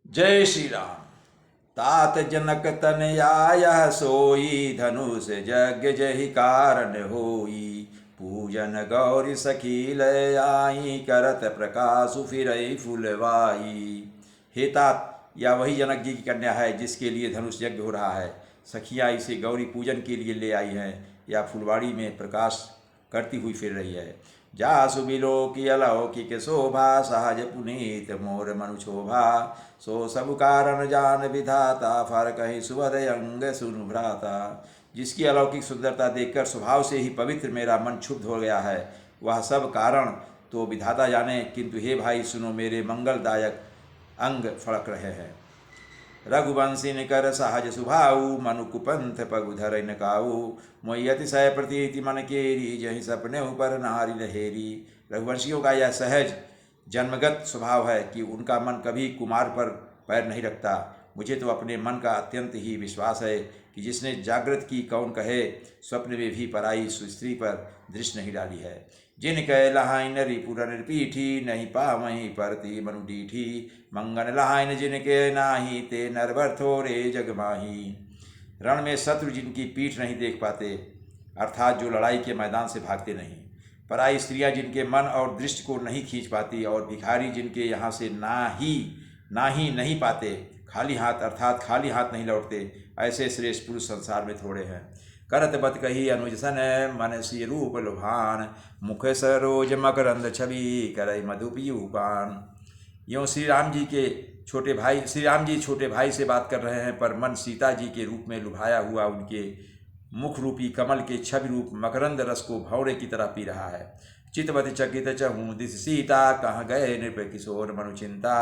जय श्री राम। तात जनक तनया सोई, धनुष यज्ञ जहि कारण होई। पूजन गौरी सखी लय आई, करत प्रकाशु फिरई फुलवाई। हे तात, या वही जनक जी की कन्या है जिसके लिए धनुष यज्ञ हो रहा है। सखियाँ इसे गौरी पूजन के लिए ले आई हैं, या फुलवाड़ी में प्रकाश करती हुई फिर रही है। जासु बिलोकी अलौकिक शोभा, सहज पुनीत मोर मनु शोभा। सो सब कारण जान विधाता, फर कहीं सुबद अंग सुनु भ्राता। जिसकी अलौकिक सुंदरता देखकर स्वभाव से ही पवित्र मेरा मन क्षुब्ध हो गया है, वह सब कारण तो विधाता जाने, किंतु हे भाई सुनो, मेरे मंगलदायक अंग फड़क रहे हैं। रघुवंशी निकर सहज सुभाऊ, मनु कुपंथ पगु धर न काऊ। मोहि अतिशय प्रतीति मन केरी, जहि सपने पर नारी लहेरी। रघुवंशियों का यह सहज जन्मगत स्वभाव है कि उनका मन कभी कुमार पर पैर नहीं रखता। मुझे तो अपने मन का अत्यंत ही विश्वास है कि जिसने जागृत की कौन कहे, स्वप्न में भी पराई सुस्त्री पर दृष्टि नहीं डाली है। जिन कह लहाइन रिपुर निर्पीठी, नहीं पावहीं परती मनु डीठी। मंगन लहाइन जिनके नाही, ते नरवर थोरे जग माही। रण में शत्रु जिनकी पीठ नहीं देख पाते, अर्थात जो लड़ाई के मैदान से भागते नहीं। पराई स्त्रियां जिनके मन और दृष्टि को नहीं खींच पाती, और भिखारी जिनके यहाँ से ना ही नहीं पाते, खाली हाथ अर्थात खाली हाथ नहीं लौटते, ऐसे श्रेष्ठ पुरुष संसार में थोड़े हैं। करत बत कही अनुज सन, मन सी रूप लुभान। मुख सरोज मकरंद छवि, करई मधुपीयूपान। यूँ श्री राम जी छोटे भाई से बात कर रहे हैं, पर मन सीता जी के रूप में लुभाया हुआ उनके मुख रूपी कमल के छवि रूप मकरंद रस को भौरे की तरह पी रहा है। चितवत चकित चहूँ दिस सीता, कहाँ गए नृप किशोर मनु चिंता।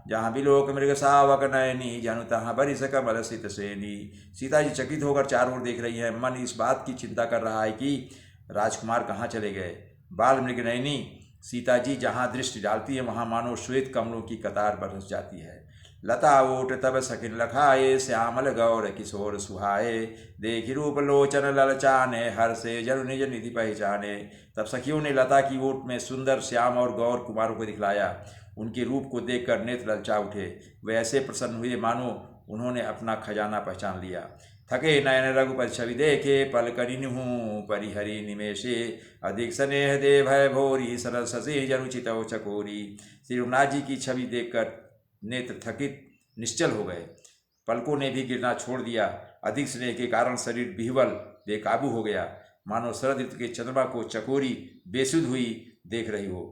जहाँ बिलोक मृग सावक नयनी, जनु तहाँ बरिस कमल सित सेनी। सीता जी चकित होकर चारों ओर देख रही हैं। मन इस बात की चिंता कर रहा है कि राजकुमार कहाँ चले गए। बाल मृग नयनी सीता जी जहाँ दृष्टि डालती है, वहाँ मानो श्वेत कमलों की कतार बरस जाती है। लता ओट तब सकिन लखाए, श्यामल गौर किशोर सुहाए। देखी रूप लोचन ललचाने, हर से जनु निज निधि पहचाने। तब सखियों ने लता की ओट में सुंदर श्याम और गौर कुमारों को दिखलाया। उनके रूप को देखकर नेत्र ललचा उठे। वे ऐसे प्रसन्न हुए मानो उन्होंने अपना खजाना पहचान लिया। थके नयन रघुपति छवि देखे, पल करिन्हूँ परिहरि निमेशे। अधिक स्नेह दे भय भोरी, सरल ससी जनु चितौ चकोरी। श्री रघुनाथ जी की छवि देखकर नेत्र थकित निश्चल हो गए, पलकों ने भी गिरना छोड़ दिया। अधिक स्नेह के कारण शरीर बिहवल बेकाबू हो गया, मानो शरद ऋतु के चंद्रमा को चकोरी बेसुध हुई देख रही हो।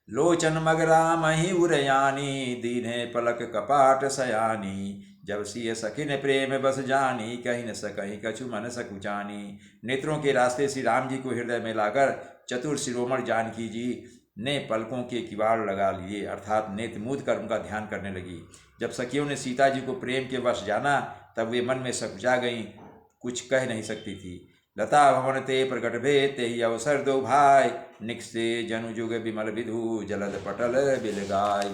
लोचन मगरा मही उरयानी, दीने पलक कपाट सयानी। जब सिय सखिन प्रेम बस जानी, कहीं न सकहीं कछु मन सकुचानी। नेत्रों के रास्ते श्री राम जी को हृदय में लाकर चतुर शिरोमणि जानकी जी ने पलकों के किवाड़ लगा लिए, अर्थात नेत्र मूंद कर उनका ध्यान करने लगी। जब सखियों ने सीता जी को प्रेम के वश जाना, तब वे मन में सकुचा गईं, कुछ कह नहीं सकती थी। लता भवन ते प्रकट भे, ते ही अवसर दो भाई। निकसे जनु जुग विमल विधु, जलद पटल बिलगाय।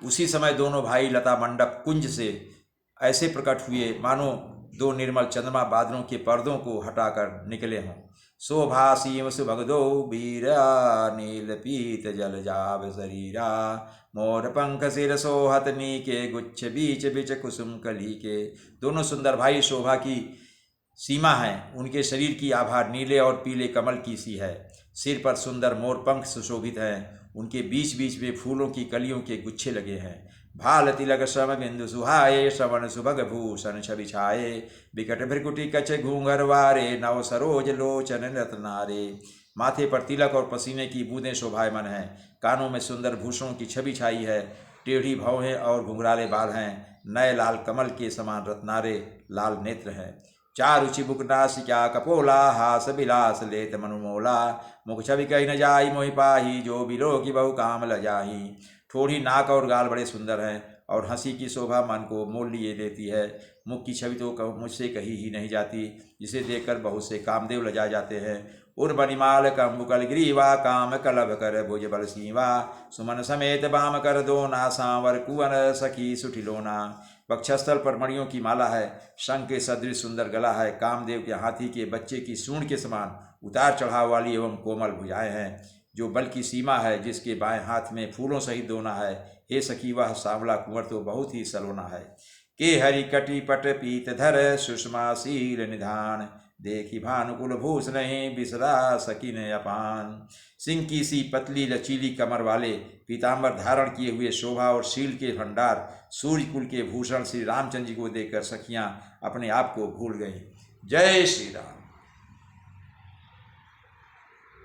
उसी समय दोनों भाई लता मंडप कुंज से ऐसे प्रकट हुए मानो दो निर्मल चंद्रमा बादलों के पर्दों को हटाकर निकले हों। शोभा सीम सुभग दो बीरा, नील पीत जल जाव शरीरा। मोर पंख सिर सोहत नीके, गुच्छ बीच बिच कुसुम कली के। दोनों सुंदर भाई शोभा की सीमा है। उनके शरीर की आभा नीले और पीले कमल की सी है। सिर पर सुंदर मोर पंख सुशोभित हैं। उनके बीच बीच में फूलों की कलियों के गुच्छे लगे हैं। भाल तिलक श्रम बिंदु सुहाए, श्रवण सुभग भूषण छवि छाए। विकट भ्रिकुटी कछ घूंघर वारे, नव सरोज लोचन रत्नारे। माथे पर तिलक और पसीने की बूंदें शोभायमान हैं। कानों में सुंदर भूषणों की छवि छाई है। टेढ़ी भौहें और घुंघराले बाल हैं। नए लाल कमल के समान रत्नारे लाल नेत्र हैं। चारु चिबुक नासिका कपोला, हास बिलास लेत मनुमोला। मुख छवि कही न जाई मोहि पाही, जो बिलो की बहु काम ल जाही। ठोड़ी नाक और गाल बड़े सुंदर हैं, और हंसी की शोभा मन को मोल लिए लेती है। मुख की छवि तो मुझसे कही ही नहीं जाती, जिसे देखकर बहुत से कामदेव लजा जाते हैं। उर्बनिमाल कंबुकल ग्रीवा, काम कलभ कर भुज बल सीवा। सुमन समेत बाम कर दोना, सांवर कुंवर सखी सुठिलोना। वक्षस्थल पर मणियों की माला है। शंख के सदृश सुंदर गला है। कामदेव के हाथी के बच्चे की सूंड के समान उतार चढ़ाव वाली एवं कोमल भुजाएं हैं। जो बल की सीमा है, जिसके बाएं हाथ में फूलों सहित दोना है। हे सखी वह सांवला कुंवर तो बहुत ही सलोना है। के हरि कटी पट पीत धर सुषमा शील निधान, देखी भानुकुल भूष नहीं बिसरा सकीन अपान। सिंह की सी पतली लचीली कमर वाले, पीताम्बर धारण किए हुए शोभा और शील के भंडार, सूर्य कुल के भूषण श्री रामचंद्र जी को देखकर सखियां अपने आप को भूल गईं। जय श्री राम।